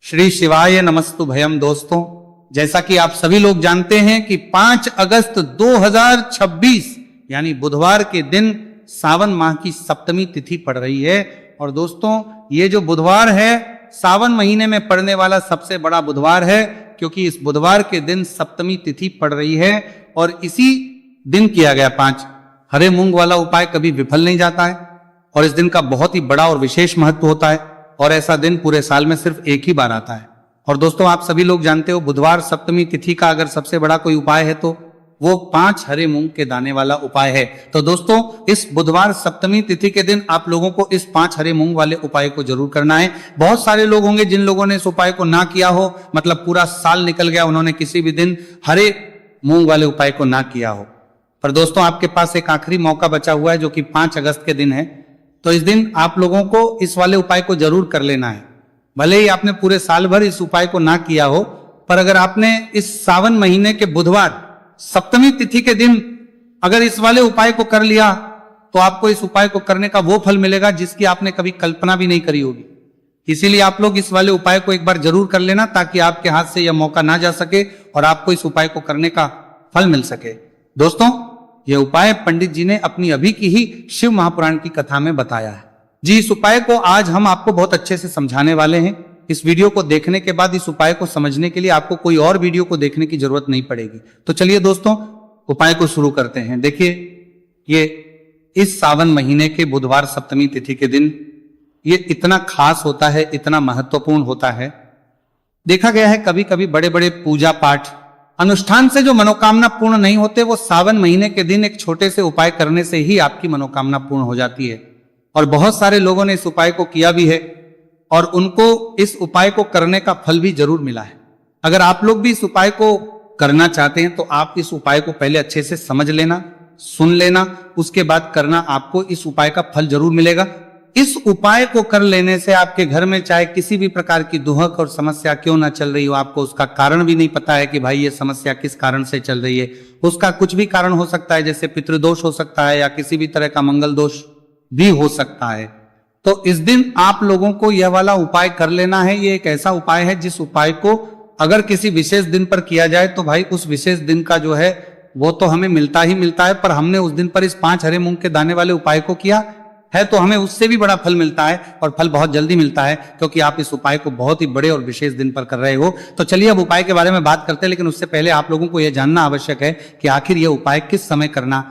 श्री शिवाय नमस्तु भयम। दोस्तों, जैसा कि आप सभी लोग जानते हैं कि 5 अगस्त 2026 यानी बुधवार के दिन सावन माह की सप्तमी तिथि पड़ रही है। और दोस्तों, ये जो बुधवार है सावन महीने में पड़ने वाला सबसे बड़ा बुधवार है, क्योंकि इस बुधवार के दिन सप्तमी तिथि पड़ रही है। और इसी दिन किया गया 5 हरे मूंग वाला उपाय कभी विफल नहीं जाता है और इस दिन का बहुत ही बड़ा और विशेष महत्व होता है। और ऐसा दिन पूरे साल में सिर्फ एक ही बार आता है। और दोस्तों, आप सभी लोग जानते हो बुधवार सप्तमी तिथि का अगर सबसे बड़ा कोई उपाय है तो वो 5 हरे मूंग के दाने वाला उपाय है। तो दोस्तों, इस बुधवार सप्तमी तिथि के दिन आप लोगों को इस 5 हरे मूंग वाले उपाय को जरूर करना है। बहुत सारे लोग होंगे जिन लोगों ने इस उपाय को ना किया हो, मतलब पूरा साल निकल गया, उन्होंने किसी भी दिन हरे मूंग वाले उपाय को ना किया हो। पर दोस्तों, आपके पास एक आखिरी मौका बचा हुआ है जो कि 5 अगस्त के दिन है। तो इस दिन आप लोगों को इस वाले उपाय को जरूर कर लेना है। भले ही आपने पूरे साल भर इस उपाय को ना किया हो, पर अगर आपने इस सावन महीने के बुधवार सप्तमी तिथि के दिन अगर इस वाले उपाय को कर लिया तो आपको इस उपाय को करने का वो फल मिलेगा जिसकी आपने कभी कल्पना भी नहीं करी होगी। इसीलिए आप लोग इस वाले उपाय को एक बार जरूर कर लेना, ताकि आपके हाथ से यह मौका ना जा सके और आपको इस उपाय को करने का फल मिल सके। दोस्तों, यह उपाय पंडित जी ने अपनी अभी की ही शिव महापुराण की कथा में बताया है। जी, इस उपाय को आज हम आपको बहुत अच्छे से समझाने वाले हैं। इस वीडियो को देखने के बाद इस उपाय को समझने के लिए आपको कोई और वीडियो को देखने की जरूरत नहीं पड़ेगी। तो चलिए दोस्तों, उपाय को शुरू करते हैं। देखिए, ये इस सावन महीने के बुधवार सप्तमी तिथि के दिन ये इतना खास होता है, इतना महत्वपूर्ण होता है। देखा गया है कभी कभी बड़े बड़े पूजा पाठ अनुष्ठान से जो मनोकामना पूर्ण नहीं होते, वो सावन महीने के दिन एक छोटे से उपाय करने से ही आपकी मनोकामना पूर्ण हो जाती है। और बहुत सारे लोगों ने इस उपाय को किया भी है और उनको इस उपाय को करने का फल भी जरूर मिला है। अगर आप लोग भी इस उपाय को करना चाहते हैं तो आप इस उपाय को पहले अच्छे से समझ लेना, सुन लेना, उसके बाद करना। आपको इस उपाय का फल जरूर मिलेगा। इस उपाय को कर लेने से आपके घर में चाहे किसी भी प्रकार की दुहक और समस्या क्यों ना चल रही हो, आपको उसका कारण भी नहीं पता है कि भाई ये समस्या किस कारण से चल रही है। उसका कुछ भी कारण हो सकता है, जैसे पितृदोष हो सकता है या किसी भी तरह का मंगल दोष भी हो सकता है। तो इस दिन आप लोगों को यह वाला उपाय कर लेना है। ये एक ऐसा उपाय है जिस उपाय को अगर किसी विशेष दिन पर किया जाए तो भाई उस विशेष दिन का जो है वो तो हमें मिलता ही मिलता है। पर हमने उस दिन पर इस 5 हरे मूंग के दाने वाले उपाय को किया है तो हमें उससे भी बड़ा फल मिलता है, और फल बहुत जल्दी मिलता है, क्योंकि आप इस उपाय को बहुत ही बड़े और विशेष दिन पर कर रहे हो। तो चलिए अब उपाय के बारे में बात करते हैं, लेकिन उससे पहले आप लोगों को यह जानना आवश्यक है कि आखिर यह उपाय किस समय करना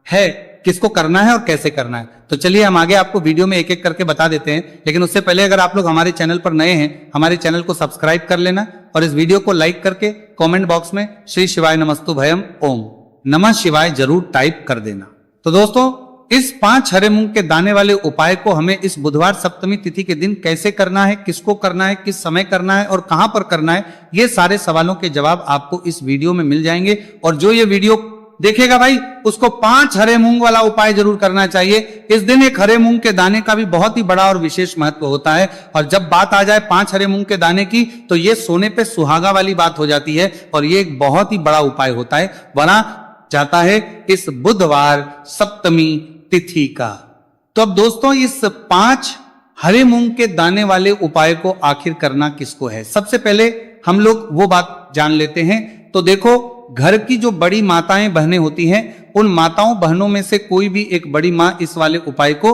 है, किसको करना है और कैसे करना है। तो चलिए हम आगे आपको वीडियो में एक एक करके बता देते हैं। लेकिन उससे पहले अगर आप लोग हमारे चैनल पर नए हैं, हमारे चैनल को सब्सक्राइब कर लेना और इस वीडियो को लाइक करके कमेंट बॉक्स में श्री शिवाय नमस्तु भयम ओम नमः शिवाय जरूर टाइप कर देना। तो दोस्तों, इस 5 हरे मूंग के दाने वाले उपाय को हमें इस बुधवार सप्तमी तिथि के दिन कैसे करना है, किसको करना है, किस समय करना है और कहां पर करना है, ये सारे सवालों के जवाब आपको इस वीडियो में मिल जाएंगे। और जो ये वीडियो देखेगा भाई, उसको 5 हरे मूंग वाला उपाय जरूर करना चाहिए। इस दिन एक हरे मूंग के दाने का भी बहुत ही बड़ा और विशेष महत्व होता है। और जब बात आ जाए 5 हरे मूंग के दाने की, तो ये सोने पे सुहागा वाली बात हो जाती है और ये एक बहुत ही बड़ा उपाय होता है, बना जाता है इस बुधवार सप्तमी तिथि का। तो अब दोस्तों, इस 5 हरे मूंग के दाने वाले उपाय को आखिर करना किसको है, सबसे पहले हम लोग वो बात जान लेते हैं। तो देखो, घर की जो बड़ी माताएं बहनें होती हैं, उन माताओं बहनों में से कोई भी एक बड़ी मां इस वाले उपाय को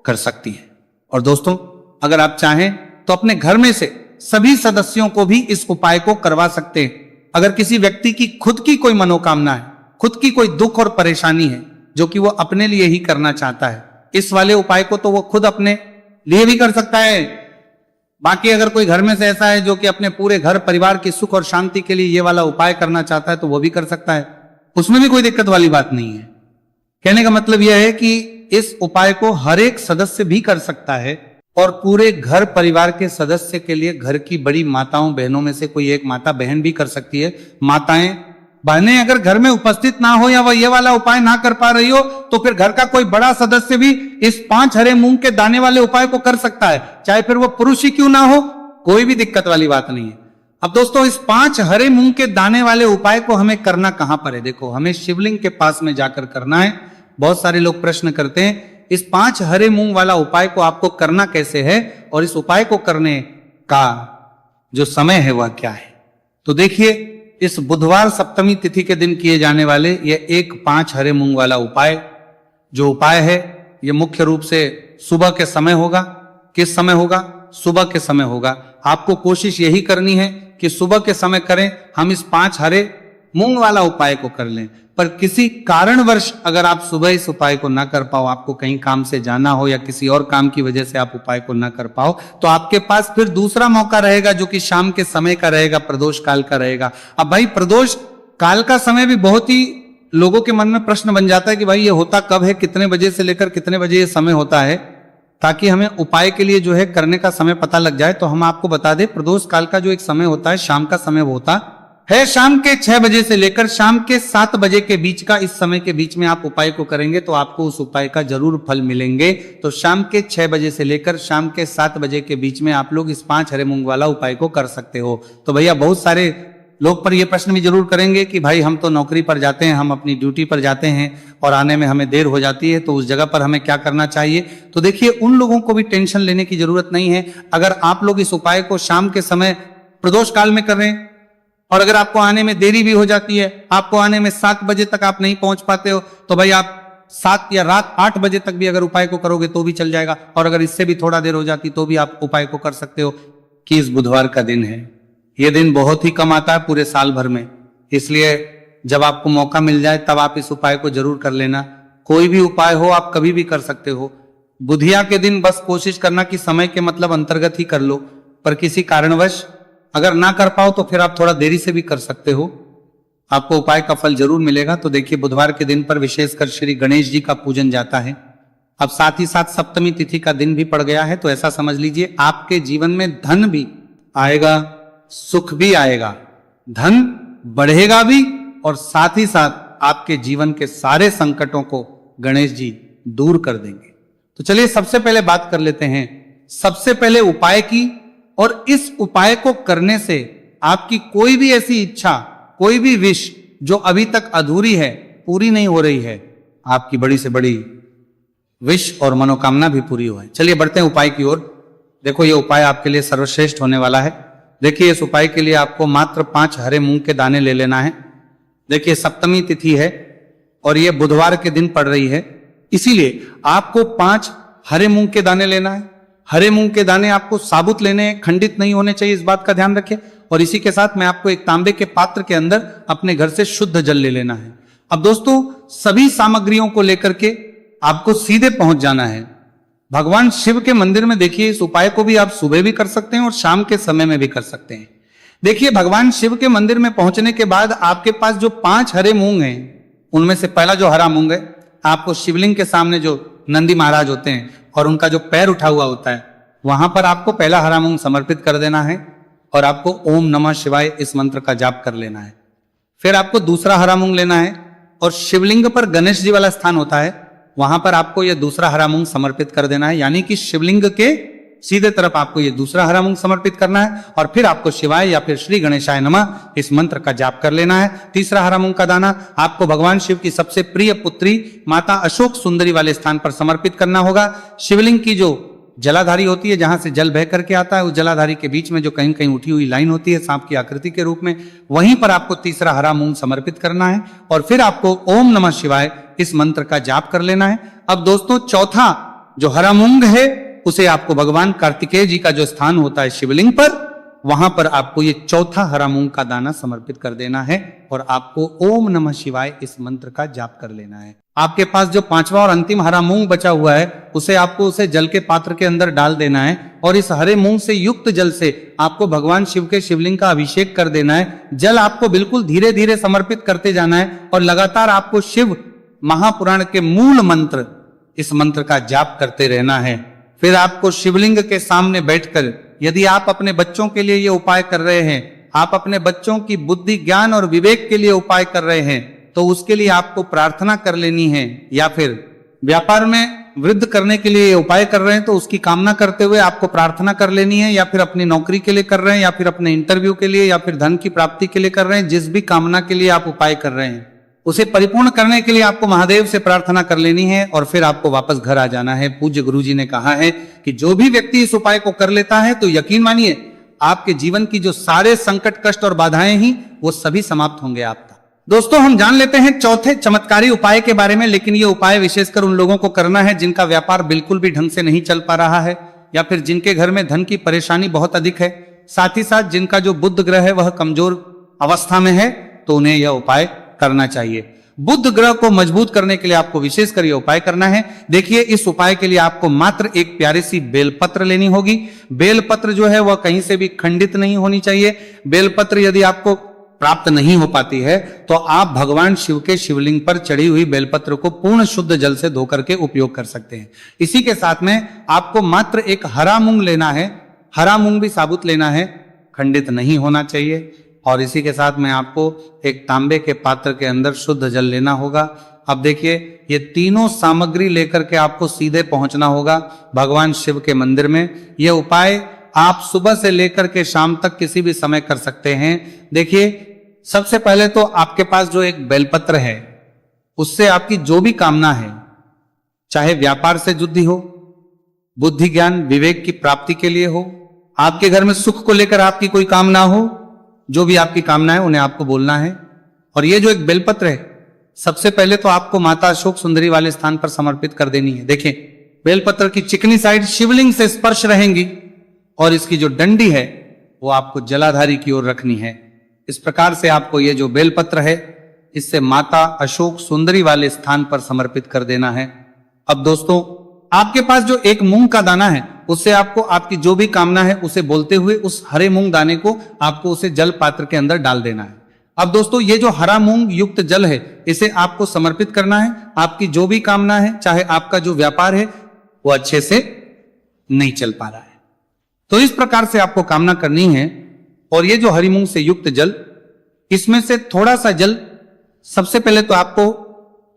कर सकती है। और दोस्तों, अगर आप चाहें तो अपने घर में से सभी सदस्यों को भी इस उपाय को करवा सकते हैं। अगर किसी व्यक्ति की खुद की कोई मनोकामना है, खुद की कोई दुख और परेशानी है जो कि वो अपने लिए ही करना चाहता है, इस वाले उपाय को तो वो खुद अपने लिए भी कर सकता है। बाकी अगर कोई घर में से ऐसा है जो कि अपने पूरे घर परिवार की सुख और शांति के लिए ये वाला उपाय करना चाहता है, तो वो भी कर सकता है, उसमें भी कोई दिक्कत वाली बात नहीं है। कहने का मतलब यह है कि इस उपाय को हर एक सदस्य भी कर सकता है और पूरे घर परिवार के सदस्य के लिए घर की बड़ी माताओं बहनों में से कोई एक माता बहन भी कर सकती है। माताएं बहनें अगर घर में उपस्थित ना हो या वह ये वाला उपाय ना कर पा रही हो, तो फिर घर का कोई बड़ा सदस्य भी इस 5 हरे मूंग के दाने वाले उपाय को कर सकता है, चाहे फिर वो पुरुष ही क्यों ना हो, कोई भी दिक्कत वाली बात नहीं है। अब दोस्तों, इस 5 हरे मूंग के दाने वाले उपाय को हमें करना कहां पर है? देखो, हमें शिवलिंग के पास में जाकर करना है। बहुत सारे लोग प्रश्न करते हैं इस 5 हरे मूंग वाला उपाय को आपको करना कैसे है और इस उपाय को करने का जो समय है वह क्या है। तो देखिए, इस बुधवार सप्तमी तिथि के दिन किए जाने वाले ये 1-5 हरे मूंग वाला उपाय, जो उपाय है ये मुख्य रूप से सुबह के समय होगा। किस समय होगा? सुबह के समय होगा। आपको कोशिश यही करनी है कि सुबह के समय करें। हम इस 5 हरे मूंग वाला उपाय को कर लें, पर किसी कारणवश अगर आप सुबह इस उपाय को ना कर पाओ, आपको कहीं काम से जाना हो या किसी और काम की वजह से आप उपाय को ना कर पाओ, तो आपके पास फिर दूसरा मौका रहेगा जो कि शाम के समय का रहेगा, प्रदोष काल का रहेगा। अब भाई प्रदोष काल का समय भी बहुत ही लोगों के मन में प्रश्न बन जाता है कि भाई ये होता कब है, कितने बजे से लेकर कितने बजे ये समय होता है, ताकि हमें उपाय के लिए जो है करने का समय पता लग जाए। तो हम आपको बता दें, प्रदोष काल का जो एक समय होता है, शाम का समय वो होता है शाम के 6 बजे से लेकर शाम के 7 बजे के बीच का। इस समय के बीच में आप उपाय को करेंगे तो आपको उस उपाय का जरूर फल मिलेंगे। तो शाम के 6 बजे से लेकर शाम के 7 बजे के बीच में आप लोग इस 5 हरे मूंग वाला उपाय को कर सकते हो। तो भैया बहुत सारे लोग पर यह प्रश्न भी जरूर करेंगे कि भाई हम तो नौकरी पर जाते हैं, हम अपनी ड्यूटी पर जाते हैं और आने में हमें देर हो जाती है, तो उस जगह पर हमें क्या करना चाहिए। तो देखिए, उन लोगों को भी टेंशन लेने की जरूरत नहीं है। अगर आप लोग इस उपाय को शाम के समय प्रदोष काल में कर रहे हैं और अगर आपको आने में देरी भी हो जाती है, आपको आने में 7 बजे तक आप नहीं पहुंच पाते हो, तो भाई आप 7 या रात 8 बजे तक भी अगर उपाय को करोगे तो भी चल जाएगा। और अगर इससे भी थोड़ा देर हो जाती तो भी आप उपाय को कर सकते हो। कि इस बुधवार का दिन है, यह दिन बहुत ही कम आता है पूरे साल भर में, इसलिए जब आपको मौका मिल जाए तब आप इस उपाय को जरूर कर लेना। कोई भी उपाय हो आप कभी भी कर सकते हो। बुधिया के दिन बस कोशिश करना कि समय के मतलब अंतर्गत ही कर लो, पर किसी कारणवश अगर ना कर पाओ तो फिर आप थोड़ा देरी से भी कर सकते हो, आपको उपाय का फल जरूर मिलेगा। तो देखिए, बुधवार के दिन पर विशेषकर श्री गणेश जी का पूजन जाता है। अब साथ ही साथ सप्तमी तिथि का दिन भी पड़ गया है, तो ऐसा समझ लीजिए आपके जीवन में धन भी आएगा, सुख भी आएगा, धन बढ़ेगा भी, और साथ ही साथ आपके जीवन के सारे संकटों को गणेश जी दूर कर देंगे। तो चलिए सबसे पहले बात कर लेते हैं सबसे पहले उपाय की। और इस उपाय को करने से आपकी कोई भी ऐसी इच्छा, कोई भी विश जो अभी तक अधूरी है, पूरी नहीं हो रही है, आपकी बड़ी से बड़ी विश और मनोकामना भी पूरी हो। चलिए बढ़ते हैं उपाय की ओर। देखो, ये उपाय आपके लिए सर्वश्रेष्ठ होने वाला है। देखिए, इस उपाय के लिए आपको मात्र 5 हरे मूंग के दाने ले लेना है। देखिए, सप्तमी तिथि है और ये बुधवार के दिन पड़ रही है, इसीलिए आपको 5 हरे मूंग के दाने लेना है। हरे मूंग के दाने आपको साबुत लेने हैं, खंडित नहीं होने चाहिए, इस बात का ध्यान रखें। और इसी के साथ में आपको एक तांबे के पात्र के अंदर अपने घर से शुद्ध जल ले लेना है। अब दोस्तों, सभी सामग्रियों को लेकर के आपको सीधे पहुंच जाना है भगवान शिव के मंदिर में। देखिए, इस उपाय को भी आप सुबह भी कर सकते हैं और शाम के समय में भी कर सकते हैं। देखिए, भगवान शिव के मंदिर में पहुंचने के बाद आपके पास जो 5 हरे मूंग हैं, उनमें से पहला जो हरा मूंग है, आपको शिवलिंग के सामने जो नंदी महाराज होते हैं और उनका जो पैर उठा हुआ होता है, वहां पर आपको पहला हरा मूंग समर्पित कर देना है और आपको ओम नमः शिवाय इस मंत्र का जाप कर लेना है। फिर आपको दूसरा हरा मूंग लेना है और शिवलिंग पर गणेश जी वाला स्थान होता है, वहां पर आपको यह दूसरा हरा मूंग समर्पित कर देना है। यानी कि शिवलिंग के सीधे तरफ आपको ये दूसरा हरा मूंग समर्पित करना है और फिर आपको शिवाय या फिर श्री गणेशाय नमः इस मंत्र का जाप कर लेना है। तीसरा हरा मूंग का दाना आपको भगवान शिव की सबसे प्रिय पुत्री माता अशोक सुंदरी वाले स्थान पर समर्पित करना होगा। शिवलिंग की जो जलाधारी होती है, जहां से जल बह करके आता है, उस जलाधारी के बीच में जो कहीं कहीं उठी हुई लाइन होती है सांप की आकृति के रूप में, वहीं पर आपको तीसरा हरा मूंग समर्पित करना है और फिर आपको ओम नमः शिवाय इस मंत्र का जाप कर लेना है। अब दोस्तों, चौथा जो हरा मूंग है उसे आपको भगवान कार्तिकेय जी का जो स्थान होता है शिवलिंग पर, वहां पर आपको ये चौथा हरा मूंग का दाना समर्पित कर देना है और आपको ओम नमः शिवाय इस मंत्र का जाप कर लेना है। आपके पास जो 5वां और अंतिम हरा मूंग बचा हुआ है, उसे आपको उसे जल के पात्र के अंदर डाल देना है और इस हरे मूंग से युक्त जल से आपको भगवान शिव के शिवलिंग का अभिषेक कर देना है। जल आपको बिल्कुल धीरे धीरे समर्पित करते जाना है और लगातार आपको शिव महापुराण के मूल मंत्र, इस मंत्र का जाप करते रहना है। फिर आपको शिवलिंग के सामने बैठकर, यदि आप अपने बच्चों के लिए ये उपाय कर रहे हैं, आप अपने बच्चों की बुद्धि, ज्ञान और विवेक के लिए उपाय कर रहे हैं, तो उसके लिए आपको प्रार्थना कर लेनी है। या फिर व्यापार में वृद्धि करने के लिए उपाय कर रहे हैं तो उसकी कामना करते हुए आपको प्रार्थना कर लेनी है। या फिर अपनी नौकरी के लिए कर रहे हैं, या फिर अपने इंटरव्यू के लिए, या फिर धन की प्राप्ति के लिए कर रहे हैं, जिस भी कामना के लिए आप उपाय कर रहे हैं उसे परिपूर्ण करने के लिए आपको महादेव से प्रार्थना कर लेनी है और फिर आपको वापस घर आ जाना है। पूज्य गुरु जी ने कहा है कि जो भी व्यक्ति इस उपाय को कर लेता है तो यकीन मानिए आपके जीवन की जो सारे संकट कष्ट और बाधाएं ही वो सभी समाप्त होंगे आपका। दोस्तों हम जान लेते हैं चौथे चमत्कारी उपाय के बारे में, लेकिन ये उपाय विशेषकर उन लोगों को करना है जिनका व्यापार बिल्कुल भी ढंग से नहीं चल पा रहा है, या फिर जिनके घर में धन की परेशानी बहुत अधिक है, साथ ही साथ जिनका जो बुध ग्रह है वह कमजोर अवस्था में है, तो उन्हें यह उपाय करना चाहिए। बुध ग्रह को मजबूत करने के लिए आपको विशेषकर यह उपाय करना है। देखिए इस उपाय के लिए आपको मात्र एक प्यारी सी बेलपत्र लेनी होगी। बेलपत्र जो है वह कहीं से भी खंडित नहीं होनी चाहिए। बेलपत्र यदि आपको प्राप्त नहीं हो पाती है तो आप भगवान शिव के शिवलिंग पर चढ़ी हुई बेलपत्र को पूर्ण शुद्ध जल से धो करके उपयोग कर सकते हैं। इसी के साथ में आपको मात्र एक हरा मूंग लेना है। हरा मूंग भी साबुत लेना है, खंडित नहीं होना चाहिए। और इसी के साथ में आपको एक तांबे के पात्र के अंदर शुद्ध जल लेना होगा। अब देखिए ये तीनों सामग्री लेकर के आपको सीधे पहुंचना होगा भगवान शिव के मंदिर में। यह उपाय आप सुबह से लेकर के शाम तक किसी भी समय कर सकते हैं। देखिए सबसे पहले तो आपके पास जो एक बेलपत्र है उससे आपकी जो भी कामना है, चाहे व्यापार से जुड़ी हो, बुद्धि ज्ञान विवेक की प्राप्ति के लिए हो, आपके घर में सुख को लेकर आपकी कोई कामना हो, जो भी आपकी कामना है उन्हें आपको बोलना है। और ये जो एक बेलपत्र है सबसे पहले तो आपको माता अशोक सुंदरी वाले स्थान पर समर्पित कर देनी है। देखिए बेलपत्र की चिकनी साइड शिवलिंग से स्पर्श रहेंगी और इसकी जो डंडी है वो आपको जलाधारी की ओर रखनी है। इस प्रकार से आपको ये जो बेलपत्र है इससे माता अशोक सुंदरी वाले स्थान पर समर्पित कर देना है। अब दोस्तों आपके पास जो एक मूंग का दाना है उससे आपको आपकी जो भी कामना है उसे बोलते हुए उस हरे मूंग दाने को आपको उसे जल पात्र के अंदर डाल देना है। अब दोस्तों ये जो हरा मूंग युक्त जल है इसे आपको समर्पित करना है। आपकी जो भी कामना है, चाहे आपका जो व्यापार है वो अच्छे से नहीं चल पा रहा है, तो इस प्रकार से आपको कामना करनी है। और ये जो हरी मूंग से युक्त जल, इसमें से थोड़ा सा जल सबसे पहले तो आपको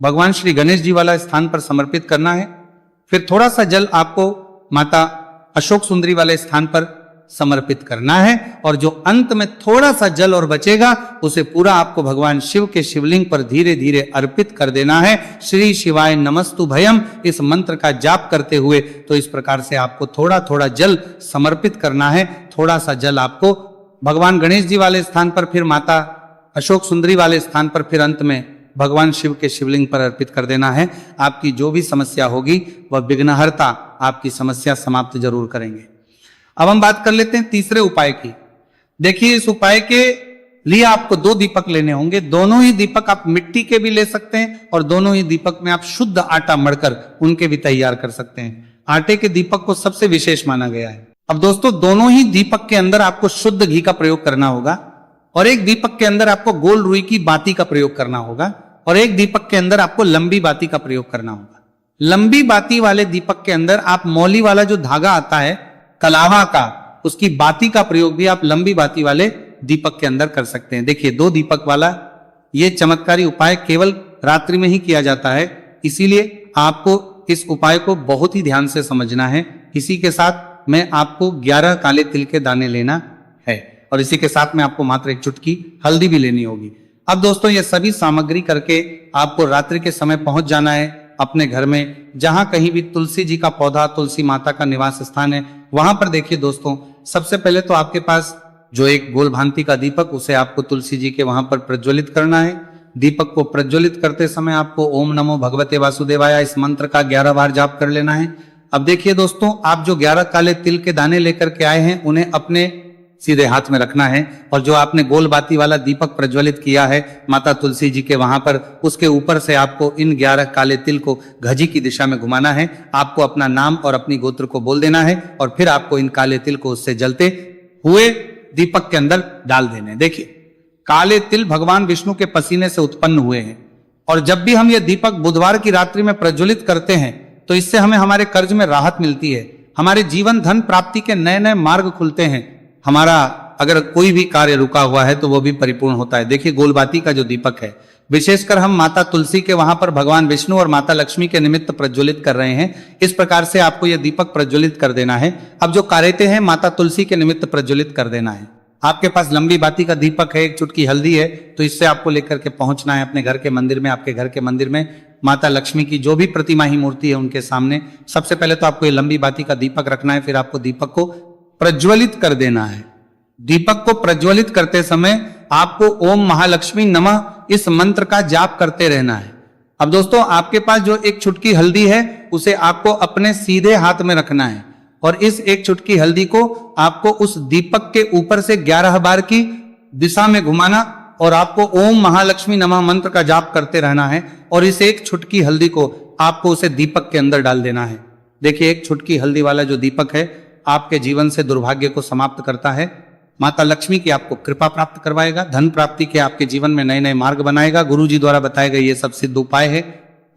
भगवान श्री गणेश जी वाला स्थान पर समर्पित करना है। फिर थोड़ा सा जल आपको माता अशोक सुंदरी वाले स्थान पर समर्पित करना है। और जो अंत में थोड़ा सा जल और बचेगा उसे पूरा आपको भगवान शिव के शिवलिंग पर धीरे धीरे अर्पित कर देना है। श्री शिवाय नमस्तु भयम इस मंत्र का जाप करते हुए तो इस प्रकार से आपको थोड़ा थोड़ा जल समर्पित करना है। थोड़ा सा जल आपको भगवान गणेश जी वाले स्थान पर, फिर माता अशोक सुंदरी वाले स्थान पर, फिर अंत में भगवान शिव के शिवलिंग पर अर्पित कर देना है। आपकी जो भी समस्या होगी वह विघ्नहर्ता आपकी समस्या समाप्त जरूर करेंगे। अब हम बात कर लेते हैं तीसरे उपाय की। देखिए इस उपाय के लिए आपको 2 दीपक लेने होंगे। दोनों ही दीपक आप मिट्टी के भी ले सकते हैं और दोनों ही दीपक में आप शुद्ध आटा मढ़कर उनके भी तैयार कर सकते हैं। आटे के दीपक को सबसे विशेष माना गया है। अब दोस्तों दोनों ही दीपक के अंदर आपको शुद्ध घी का प्रयोग करना होगा और एक दीपक के अंदर आपको गोल रुई की बाती का प्रयोग करना होगा और एक दीपक के अंदर आपको लंबी बाती का प्रयोग करना होगा। लंबी बाती वाले दीपक के अंदर आप मौली वाला जो धागा आता है कलावा का, उसकी बाती का प्रयोग भी आप लंबी बाती वाले दीपक के अंदर कर सकते हैं। देखिए 2 दीपक वाला ये चमत्कारी उपाय केवल रात्रि में ही किया जाता है, इसीलिए आपको इस उपाय को बहुत ही ध्यान से समझना है। इसी के साथ में आपको 11 काले तिल के दाने लेना है और इसी के साथ में आपको मात्र 1 चुटकी हल्दी भी लेनी होगी। अब दोस्तों ये सभी सामग्री करके आपको रात्रि के समय पहुंच जाना है अपने घर में, जहां कहीं भी तुलसी जी का पौधा, तुलसी माता का निवास स्थान है, वहां पर देखिए दोस्तों सबसे पहले तो आपके पास जो एक गोल भांति का दीपक उसे आपको तुलसी जी के वहां पर प्रज्वलित करना है। दीपक को प्रज्वलित करते समय आपको ओम नमो भगवते वासुदेवाय इस मंत्र का 11 बार जाप कर लेना है। अब देखिए दोस्तों आप जो 11 काले तिल के दाने लेकर के आए हैं उन्हें अपने सीधे हाथ में रखना है और जो आपने गोल बाती वाला दीपक प्रज्वलित किया है माता तुलसी जी के वहां पर, उसके ऊपर से आपको इन 11 काले तिल को घजी की दिशा में घुमाना है। आपको अपना नाम और अपनी गोत्र को बोल देना है और फिर आपको इन काले तिल को उससे जलते हुए दीपक के अंदर डाल देने। देखिए काले तिल भगवान विष्णु के पसीने से उत्पन्न हुए हैं और जब भी हम ये दीपक बुधवार की रात्रि में प्रज्वलित करते हैं तो इससे हमें हमारे कर्ज में राहत मिलती है, हमारे जीवन धन प्राप्ति के नए नए मार्ग खुलते हैं, हमारा अगर कोई भी कार्य रुका हुआ है तो वो भी परिपूर्ण होता है। देखिए गोलबाती का जो दीपक है विशेषकर हम माता तुलसी के वहां पर भगवान विष्णु और माता लक्ष्मी के निमित्त प्रज्वलित कर रहे हैं। इस प्रकार से आपको यह दीपक प्रज्वलित कर देना है। अब जो कारेते हैं माता तुलसी के निमित्त प्रज्वलित कर देना है। आपके पास लंबी बाती का दीपक है, 1 चुटकी हल्दी है, तो इससे आपको लेकर के पहुंचना है अपने घर के मंदिर में। आपके घर के मंदिर में माता लक्ष्मी की जो भी प्रतिमा ही मूर्ति है उनके सामने सबसे पहले तो आपको ये लंबी बाती का दीपक रखना है, फिर आपको दीपक को प्रज्वलित कर देना है। दीपक को प्रज्वलित करते समय आपको ओम महालक्ष्मी नमः इस मंत्र का जाप करते रहना है। अब दोस्तों, आपके पास जो एक चुटकी हल्दी है उसे आपको अपने सीधे हाथ में रखना है और इस एक चुटकी हल्दी को आपको उस दीपक के ऊपर से 11 बार की दिशा में घुमाना और आपको ओम महालक्ष्मी नमः मंत्र का जाप करते रहना है और इस एक चुटकी हल्दी को आपको उसे दीपक के अंदर डाल देना है। देखिए, एक चुटकी हल्दी वाला जो दीपक है आपके जीवन से दुर्भाग्य को समाप्त करता है, माता लक्ष्मी की आपको कृपा प्राप्त करवाएगा, धन प्राप्ति के आपके जीवन में नए नए मार्ग बनाएगा। गुरु जी द्वारा बताए गए ये सब सिद्ध उपाय है।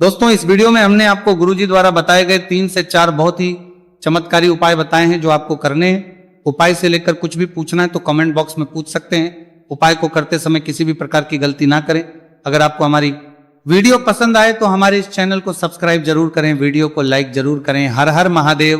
दोस्तों, इस वीडियो में हमने आपको गुरु जी द्वारा बताए गए 3 से 4 बहुत ही चमत्कारी उपाय बताए हैं जो आपको करने हैं। उपाय से लेकर कुछ भी पूछना है तो कमेंट बॉक्स में पूछ सकते हैं। उपाय को करते समय किसी भी प्रकार की गलती ना करें। अगर आपको हमारी वीडियो पसंद आए तो हमारे इस चैनल को सब्सक्राइब जरूर करें, वीडियो को लाइक जरूर करें। हर हर महादेव।